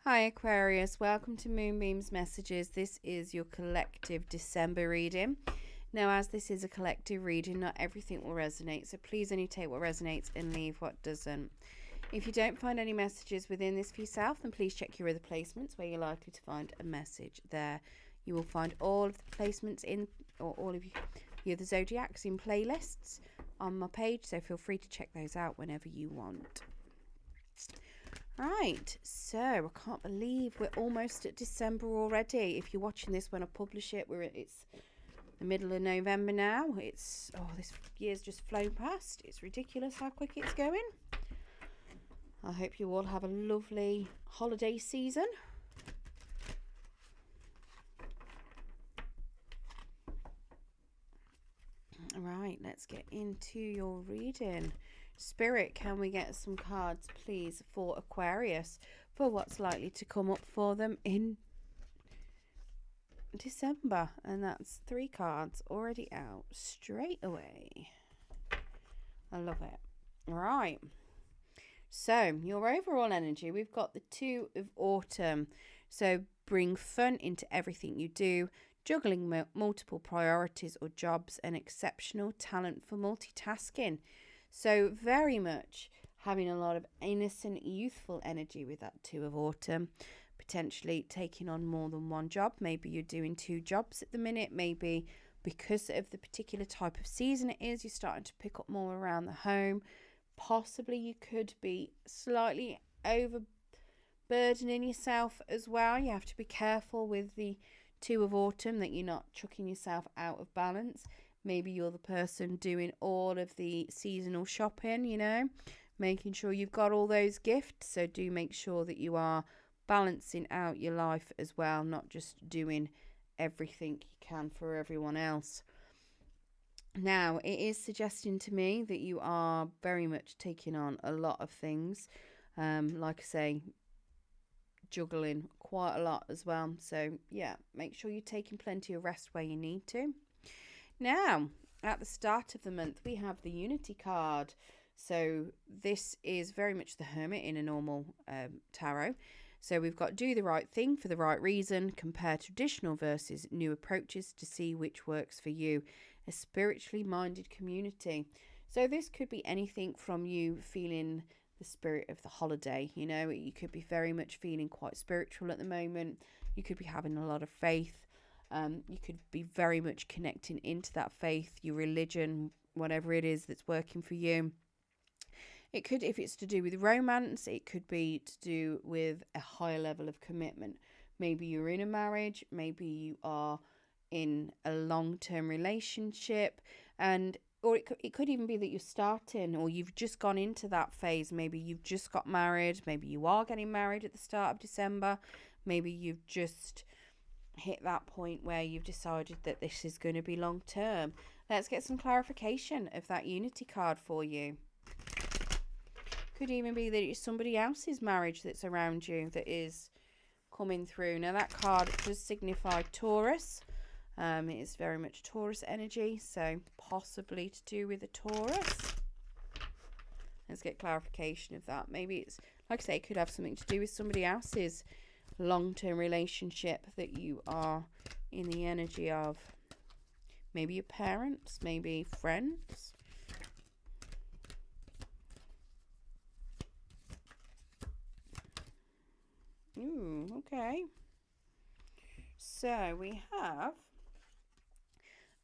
Hi Aquarius, welcome to Moonbeam's Messages. This is your collective December reading. Now, as this is a collective reading, not everything will resonate, so please only take what resonates and leave what doesn't. If you don't find any messages within this for yourself, then please check your other placements where you're likely to find a message there. You will find all of the placements in, or all of the other zodiacs in playlists on my page, so feel free to check those out whenever you want. Right, so I can't believe we're almost at December already. If you're watching this when I publish it, it's the middle of November now. This year's just flown past. It's ridiculous how quick it's going. I hope you all have a lovely holiday season. Right, let's get into your reading. Spirit, can we get some cards, please, for Aquarius, for what's likely to come up for them in December? And that's 3 cards already out straight away. I love it. Right. So, your overall energy, we've got the 2 of Autumn. So, bring fun into everything you do, juggling multiple priorities or jobs, and exceptional talent for multitasking. So very much having a lot of innocent, youthful energy with that 2 of Autumn, potentially taking on more than one job. Maybe you're doing 2 jobs at the minute. Maybe because of the particular type of season it is, you're starting to pick up more around the home. Possibly you could be slightly overburdening yourself as well. You have to be careful with the 2 of Autumn that you're not chucking yourself out of balance. Maybe you're the person doing all of the seasonal shopping, making sure you've got all those gifts. So do make sure that you are balancing out your life as well, not just doing everything you can for everyone else. Now, it is suggesting to me that you are very much taking on a lot of things. Like I say, juggling quite a lot as well. So, yeah, make sure you're taking plenty of rest where you need to. Now, at the start of the month, we have the Unity card. So this is very much the Hermit in a normal tarot. So we've got do the right thing for the right reason, compare traditional versus new approaches to see which works for you, a spiritually minded community. So this could be anything from you feeling the spirit of the holiday. You could be very much feeling quite spiritual at the moment. You could be having a lot of faith. You could be very much connecting into that faith, your religion, whatever it is that's working for you. It could, if it's to do with romance, it could be to do with a higher level of commitment. Maybe you're in a marriage, maybe you are in a long-term relationship, or it could even be that you're starting or you've just gone into that phase. Maybe you've just got married, maybe you are getting married at the start of December, maybe you've just hit that point where you've decided that this is going to be long term. Let's get some clarification of that Unity card for you. Could even be that it's somebody else's marriage that's around you that is coming through. Now that card does signify Taurus. It is very much Taurus energy, so possibly to do with a Taurus. Let's get clarification of that. Maybe it's, like I say, it could have something to do with somebody else's long-term relationship that you are in the energy of. Maybe your parents, maybe friends. Ooh, okay. So we have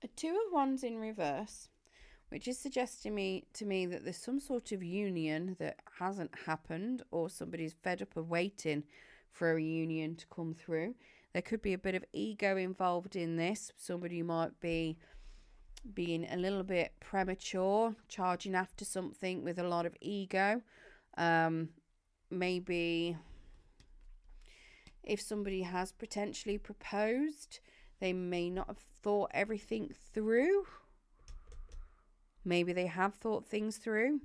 a 2 of Wands in reverse, which is suggesting to me that there's some sort of union that hasn't happened, or somebody's fed up of waiting for a reunion to come through. There could be a bit of ego involved in this. Somebody might be being a little bit premature, charging after something with a lot of ego. Maybe if somebody has potentially proposed, they may not have thought everything through. Maybe they have thought things through.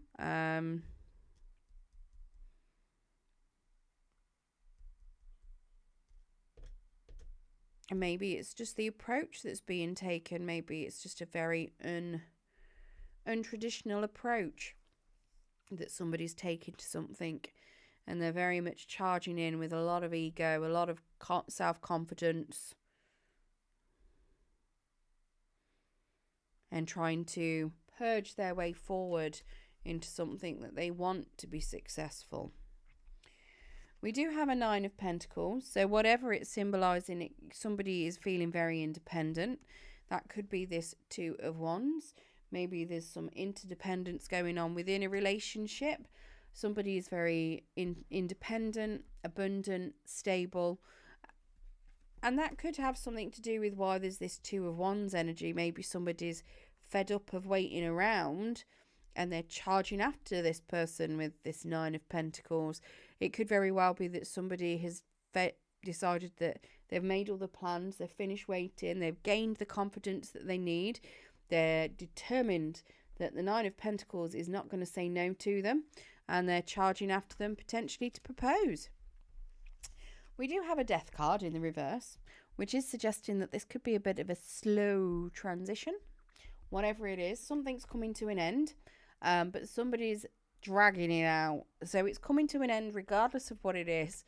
And maybe it's just the approach that's being taken. Maybe it's just a very untraditional approach that somebody's taken to something. and they're very much charging in with a lot of ego, a lot of self-confidence, and trying to purge their way forward into something that they want to be successful. We do have a 9 of Pentacles, so whatever it's symbolizing, somebody is feeling very independent. That could be this 2 of Wands. Maybe there's some interdependence going on within a relationship. Somebody is very independent, abundant, stable. And that could have something to do with why there's this 2 of Wands energy. Maybe somebody's fed up of waiting around and they're charging after this person with this 9 of Pentacles. It could very well be that somebody has decided that they've made all the plans, they've finished waiting, they've gained the confidence that they need. They're determined that the 9 of Pentacles is not going to say no to them, and they're charging after them potentially to propose. We do have a Death card in the reverse, which is suggesting that this could be a bit of a slow transition. Whatever it is, something's coming to an end, but somebody's dragging it out. So it's coming to an end regardless of what it is,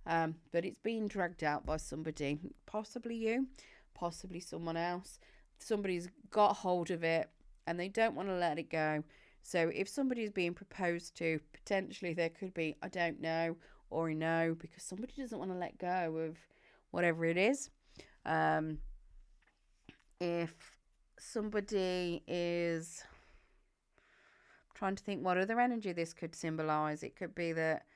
but it's being dragged out by somebody, possibly you, possibly someone else. Somebody's got hold of it and they don't want to let it go. So if somebody's being proposed to, potentially there could be I don't know or a no, because somebody doesn't want to let go of whatever it is. If somebody is trying to think what other energy this could symbolize, it could be that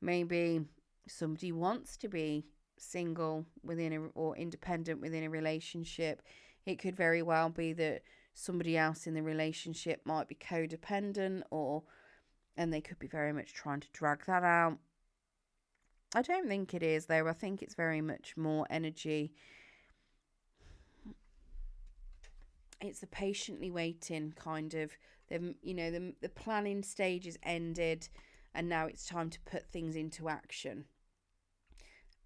maybe somebody wants to be single within or independent within a relationship. It could very well be that somebody else in the relationship might be codependent, and they could be very much trying to drag that out. I don't think it is, though. I think it's very much more energy. It's the patiently waiting kind of, the planning stage is ended and now it's time to put things into action.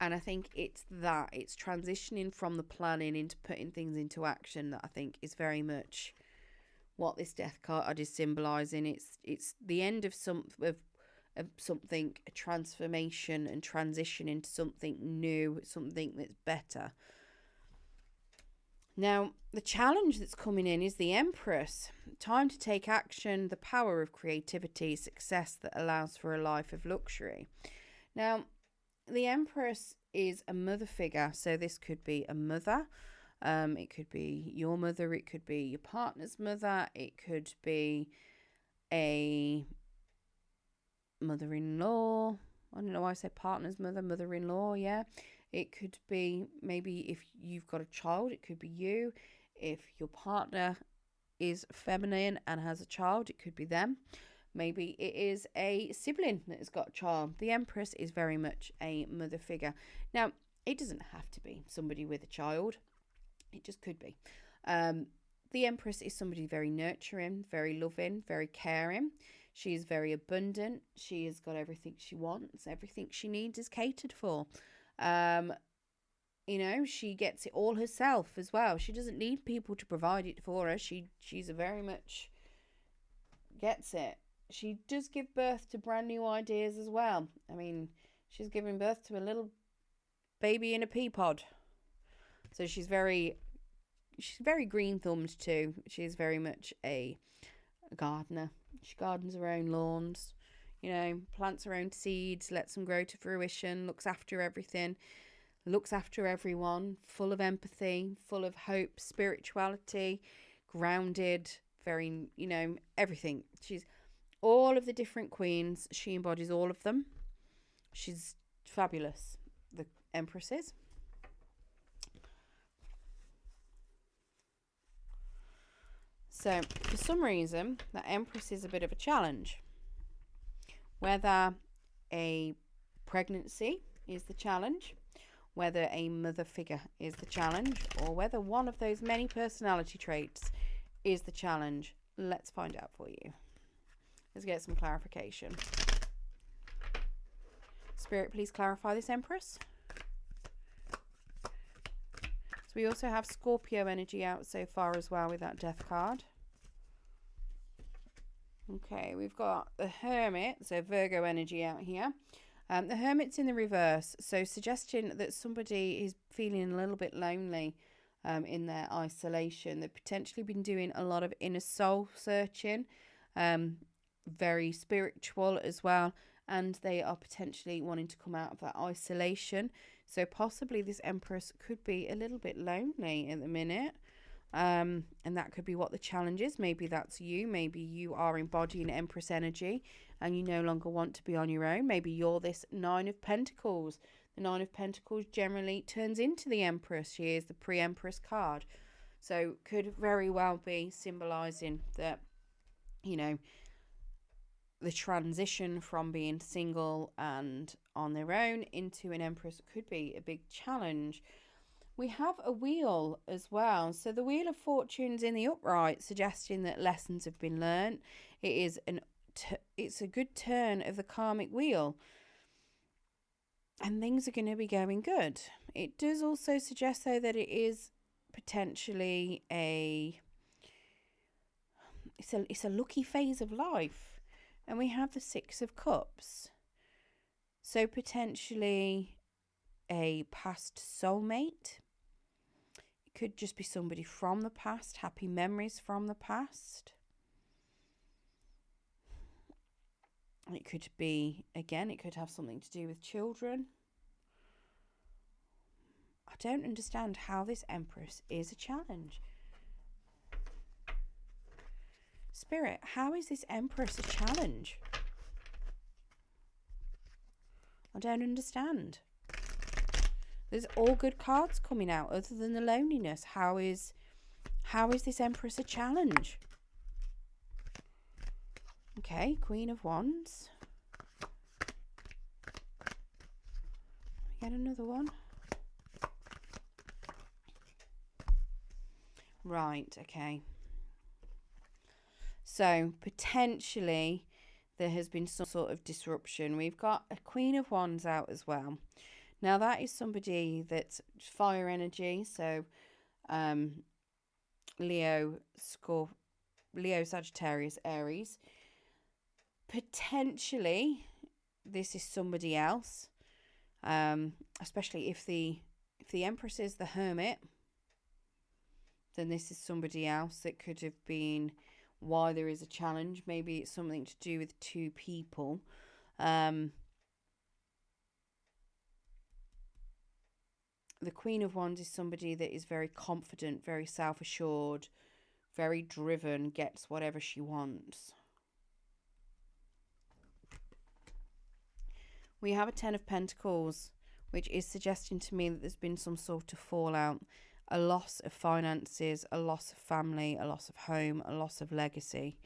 And I think it's transitioning from the planning into putting things into action that I think is very much what this Death card is symbolizing. It's the end of something, a transformation and transition into something new, something that's better. Now, the challenge that's coming in is the Empress. Time to take action, the power of creativity, success that allows for a life of luxury. Now, the Empress is a mother figure, so this could be a mother. It could be your mother. It could be your partner's mother. It could be a mother-in-law. I don't know why I say partner's mother, mother-in-law, yeah. It could be maybe if you've got a child, it could be you. If your partner is feminine and has a child, it could be them. Maybe it is a sibling that has got a child. The Empress is very much a mother figure. Now, it doesn't have to be somebody with a child. It just could be. The Empress is somebody very nurturing, very loving, very caring. She is very abundant. She has got everything she wants. Everything she needs is catered for. She gets it all herself as well. She doesn't need people to provide it for her. She's a very much gets it. She does give birth to brand new ideas as well. I mean, she's giving birth to a little baby in a pea pod. So she's very green thumbed too. She's very much a gardener. She gardens her own lawns, plants her own seeds, lets them grow to fruition, looks after everything, looks after everyone, full of empathy, full of hope, spirituality, grounded, very, everything. She's all of the different queens. She embodies all of them. She's fabulous, the Empress is. So, for some reason, that Empress is a bit of a challenge. Whether a pregnancy is the challenge, whether a mother figure is the challenge, or whether one of those many personality traits is the challenge. Let's find out for you. Let's get some clarification. Spirit, please clarify this, Empress. So we also have Scorpio energy out so far as well with that Death card. Okay, we've got the Hermit, so Virgo energy out here. The Hermit's in the reverse, so suggesting that somebody is feeling a little bit lonely in their isolation. They've potentially been doing a lot of inner soul searching, very spiritual as well, and they are potentially wanting to come out of that isolation. So possibly this Empress could be a little bit lonely at the minute. And that could be what the challenge is. Maybe that's you. Maybe you are embodying Empress energy and you no longer want to be on your own. Maybe you're this Nine of Pentacles. The Nine of Pentacles generally turns into the Empress. She is the pre-Empress card. So could very well be symbolizing that, you know, the transition from being single and on their own into an Empress could be a big challenge. We have a wheel as well. So the Wheel of Fortune's in the upright, suggesting that lessons have been learned. It's a good turn of the karmic wheel. And things are going to be going good. It does also suggest, though, that it is potentially it's a lucky phase of life. And we have the Six of Cups. So potentially a past soulmate. Could just be somebody from the past, happy memories from the past. It could be, again, it could have something to do with children. I don't understand how this Empress is a challenge. Spirit, how is this Empress a challenge? I don't understand. There's all good cards coming out other than the loneliness. How is this Empress a challenge? Okay, Queen of Wands. Get another one. Right, okay. So, potentially, there has been some sort of disruption. We've got a Queen of Wands out as well. Now, that is somebody that's fire energy. So, Leo, Sagittarius, Aries. Potentially, this is somebody else. Especially if the Empress is the Hermit, then this is somebody else that could have been why there is a challenge. Maybe it's something to do with two people. The Queen of Wands is somebody that is very confident, very self-assured, very driven, gets whatever she wants. We have a Ten of Pentacles, which is suggesting to me that there's been some sort of fallout, a loss of finances, a loss of family, a loss of home, a loss of legacy.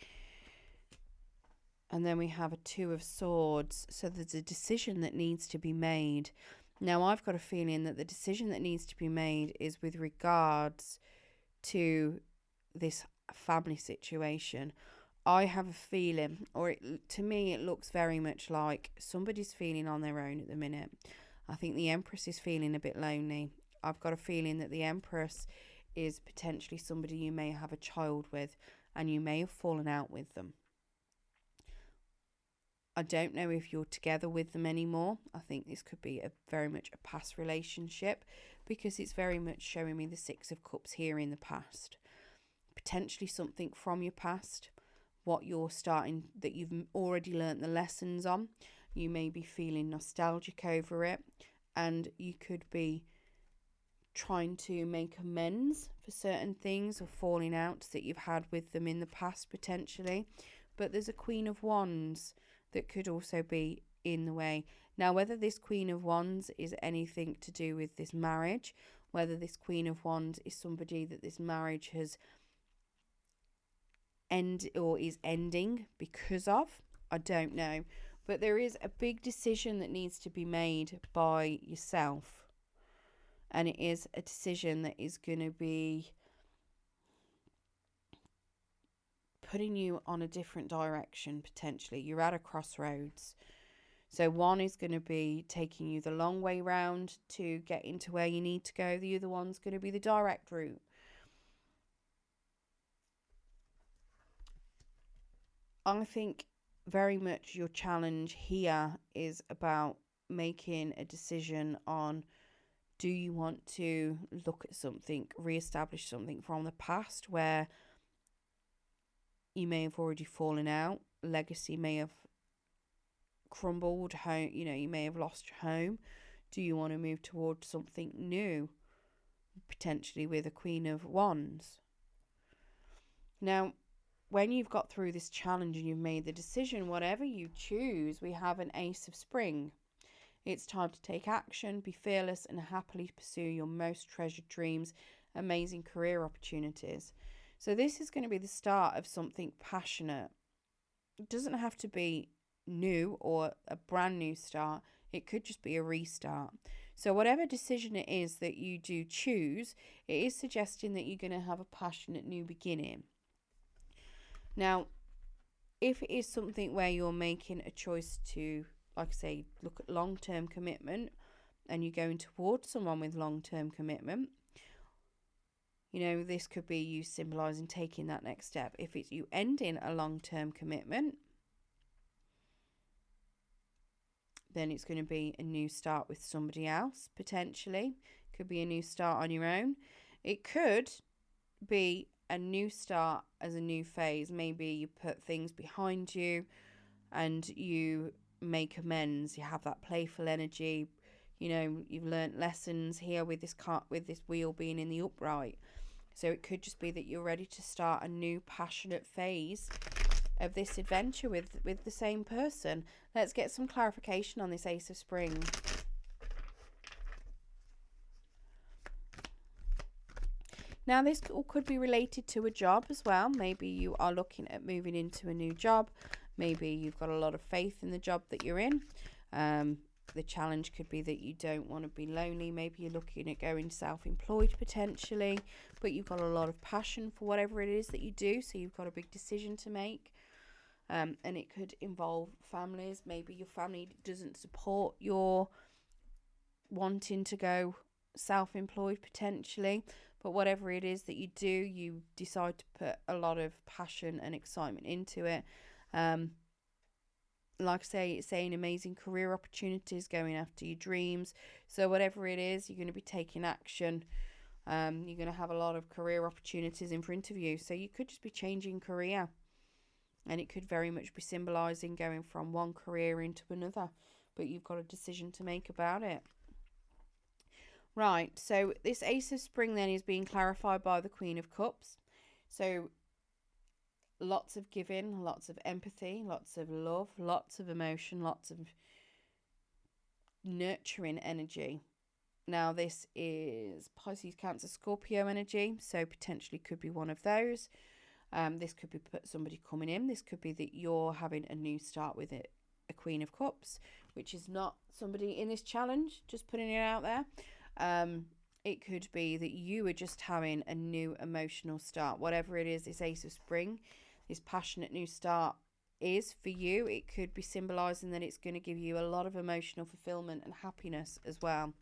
And then we have a Two of Swords. So there's a decision that needs to be made. Now, I've got a feeling that the decision that needs to be made is with regards to this family situation. I have a feeling, to me, it looks very much like somebody's feeling on their own at the minute. I think the Empress is feeling a bit lonely. I've got a feeling that the Empress is potentially somebody you may have a child with, and you may have fallen out with them. I don't know if you're together with them anymore. I think this could be very much a past relationship, because it's very much showing me the Six of Cups here in the past. Potentially something from your past, what you're starting, that you've already learnt the lessons on. You may be feeling nostalgic over it, and you could be trying to make amends for certain things or falling outs that you've had with them in the past potentially. But there's a Queen of Wands that could also be in the way. Now, whether this Queen of Wands is anything to do with this marriage, whether this Queen of Wands is somebody that this marriage has is ending because of, I don't know. But there is a big decision that needs to be made by yourself. And it is a decision that is going to be putting you on a different direction, potentially. You're at a crossroads. So one is going to be taking you the long way round to get into where you need to go. The other one's going to be the direct route. I think very much your challenge here is about making a decision on, do you want to look at something, reestablish something from the past where you may have already fallen out, legacy may have crumbled, home, you may have lost your home. Do you want to move towards something new, potentially with a Queen of Wands? Now, when you've got through this challenge and you've made the decision, whatever you choose, we have an Ace of Spring. It's time to take action, be fearless, and happily pursue your most treasured dreams, amazing career opportunities. So this is going to be the start of something passionate. It doesn't have to be new or a brand new start. It could just be a restart. So whatever decision it is that you do choose, it is suggesting that you're going to have a passionate new beginning. Now, if it is something where you're making a choice to, like I say, look at long-term commitment, and you're going towards someone with long-term commitment, this could be you symbolizing taking that next step. If it's you ending a long-term commitment, then it's going to be a new start with somebody else, potentially. Could be a new start on your own. It could be a new start as a new phase. Maybe you put things behind you and you make amends. You have that playful energy. You've learnt lessons here with this wheel being in the upright. So it could just be that you're ready to start a new passionate phase of this adventure with the same person. Let's get some clarification on this Ace of Spring. Now, this could be related to a job as well. Maybe you are looking at moving into a new job. Maybe you've got a lot of faith in the job that you're in. The challenge could be that you don't want to be lonely. Maybe you're looking at going self-employed potentially, but you've got a lot of passion for whatever it is that you do. So you've got a big decision to make. And it could involve families. Maybe your family doesn't support your wanting to go self-employed potentially. But whatever it is that you do, you decide to put a lot of passion and excitement into it. Like I say, it's saying amazing career opportunities, going after your dreams. So whatever it is, you're going to be taking action. You're going to have a lot of career opportunities in front of you. So you could just be changing career. And it could very much be symbolising going from one career into another. But you've got a decision to make about it. Right, so this Ace of Spring then is being clarified by the Queen of Cups. So lots of giving, lots of empathy, lots of love, lots of emotion, lots of nurturing energy. Now this is Pisces, Cancer, Scorpio energy, so potentially could be one of those. This could be somebody coming in. This could be that you're having a new start with it, a Queen of Cups, which is not somebody in this challenge, just putting it out there. It could be that you are just having a new emotional start. Whatever it is, this Ace of Spring, this passionate new start is for you. It could be symbolising that it's going to give you a lot of emotional fulfillment and happiness as well.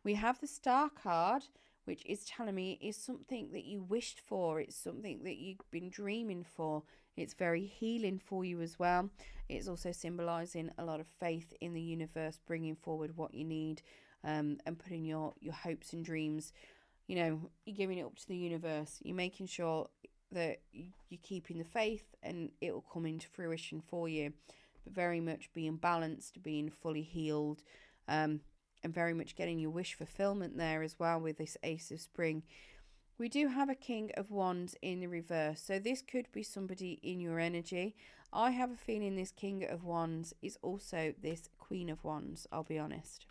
We have the Star card, which is telling me is something that you wished for. It's something that you've been dreaming for. It's very healing for you as well. It's also symbolising a lot of faith in the universe, bringing forward what you need. And putting your hopes and dreams, you're giving it up to the universe. You're making sure that you're keeping the faith and it will come into fruition for you. But very much being balanced, being fully healed, and very much getting your wish fulfillment there as well with this Ace of Spring. We do have a King of Wands in the reverse. So this could be somebody in your energy. I have a feeling this King of Wands is also this Queen of Wands, I'll be honest.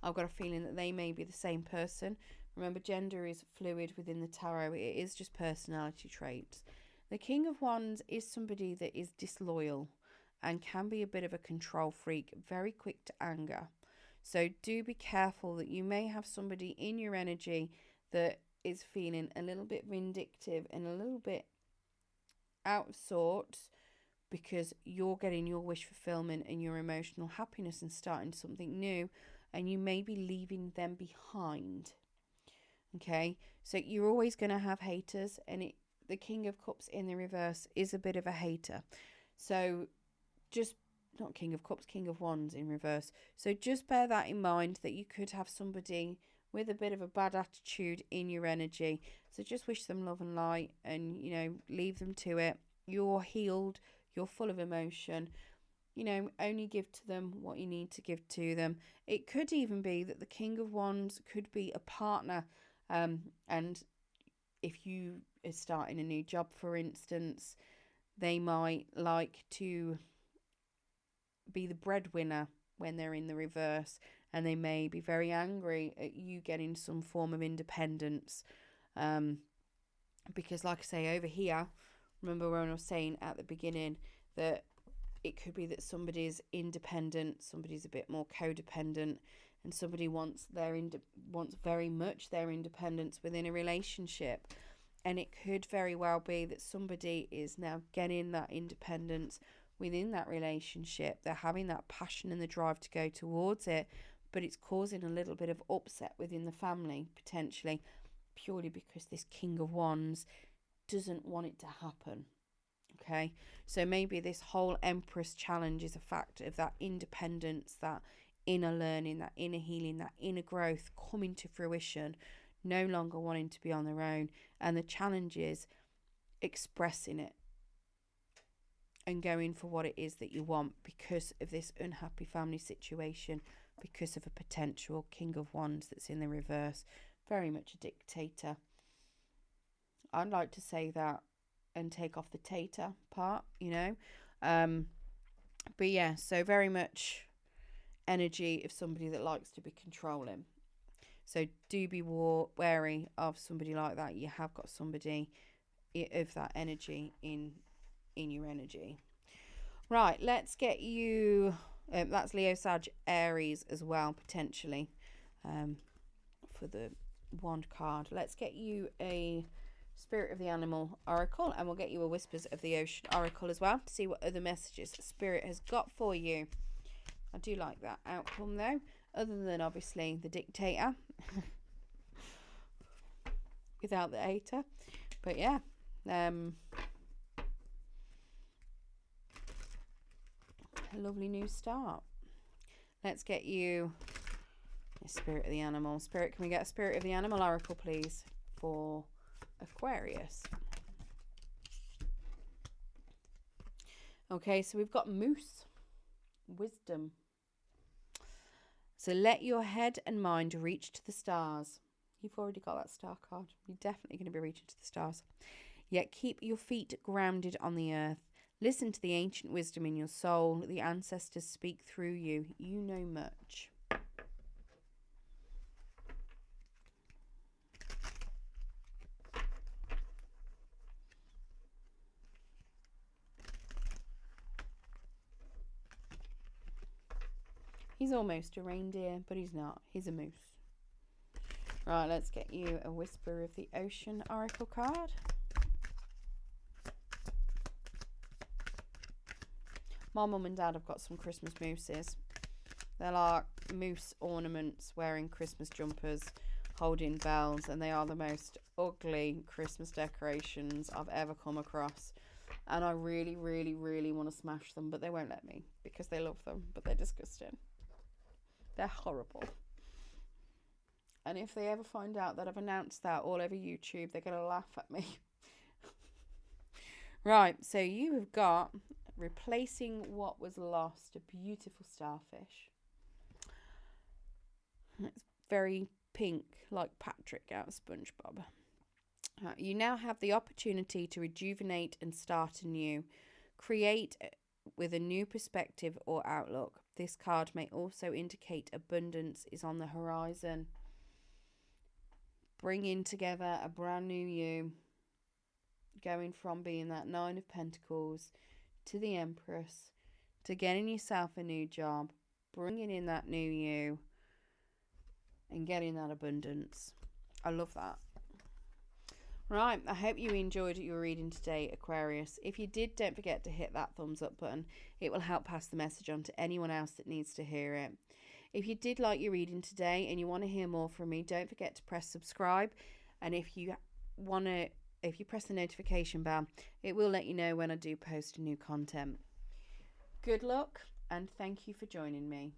I've got a feeling that they may be the same person. Remember, gender is fluid within the tarot. It is just personality traits. The King of Wands is somebody that is disloyal and can be a bit of a control freak, very quick to anger. So do be careful that you may have somebody in your energy that is feeling a little bit vindictive and a little bit out of sorts because you're getting your wish fulfillment and your emotional happiness and starting something new. And you may be leaving them behind. Okay, so you're always going to have haters, and the King of Cups in the reverse is a bit of a hater. So just not King of Cups, King of Wands in reverse. So just bear that in mind, that you could have somebody with a bit of a bad attitude in your energy. So just wish them love and light, and, you know, leave them to it. You're healed. You're full of emotion. You know, only give to them what you need to give to them. It could even be that the King of Wands could be a partner. And if you are starting a new job, for instance, they might like to be the breadwinner when they're in the reverse, and they may be very angry at you getting some form of independence. Because like I say, over here, remember when I was saying at the beginning that it could be that somebody's independent, somebody's a bit more codependent, and somebody wants very much their independence within a relationship. And it could very well be that somebody is now getting that independence within that relationship. They're having that passion and the drive to go towards it, but it's causing a little bit of upset within the family, potentially, purely because this King of Wands doesn't want it to happen. Okay, so maybe this whole Empress challenge is a fact of that independence, that inner learning, that inner healing, that inner growth coming to fruition, no longer wanting to be on their own. And the challenge is expressing it and going for what it is that you want, because of this unhappy family situation, because of a potential King of Wands that's in the reverse. Very much a dictator. I'd like to say that and take off the tater part, you know. But yeah, so very much energy of somebody that likes to be controlling. So do be wary of somebody like that. You have got somebody of that energy in your energy. Right, let's get you, that's Leo, Sag, Aries as well, potentially, for the wand card. Let's get you a Spirit of the Animal Oracle, and we'll get you a Whispers of the Ocean Oracle as well, to see what other messages Spirit has got for you. I do like that outcome though, other than obviously the dictator without the hater. But yeah, a lovely new start. Let's get you a Spirit of the Animal. Spirit, can we get a Spirit of the Animal Oracle, please, for Aquarius? Okay, so we've got Moose, Wisdom. So let your head and mind reach to the stars. You've already got that star card. You're definitely going to be reaching to the stars. Yet keep your feet grounded on the earth. Listen to the ancient wisdom in your soul. The ancestors speak through you. You know much. He's almost a reindeer, but he's not. He's a moose. Right, let's get you a Whisper of the Ocean Oracle card. My mum and dad have got some Christmas mooses. They're like moose ornaments, wearing Christmas jumpers, holding bells, and they are the most ugly Christmas decorations I've ever come across. And I really, really, really want to smash them, but they won't let me because they love them, but they're disgusting. They're horrible. And if they ever find out that I've announced that all over YouTube, they're going to laugh at me. Right, so you have got Replacing What Was Lost, a beautiful starfish. It's very pink, like Patrick out of SpongeBob. You now have the opportunity to rejuvenate and start anew. Create with a new perspective or outlook. This card may also indicate abundance is on the horizon. Bringing together a brand new you. Going from being that Nine of Pentacles to the Empress, to getting yourself a new job, bringing in that new you, and getting that abundance. I love that. Right, I hope you enjoyed your reading today, Aquarius. If you did, don't forget to hit that thumbs up button. It will help pass the message on to anyone else that needs to hear it. If you did like your reading today and you want to hear more from me, don't forget to press subscribe. And if you press the notification bell, it will let you know when I do post new content. Good luck, and thank you for joining me.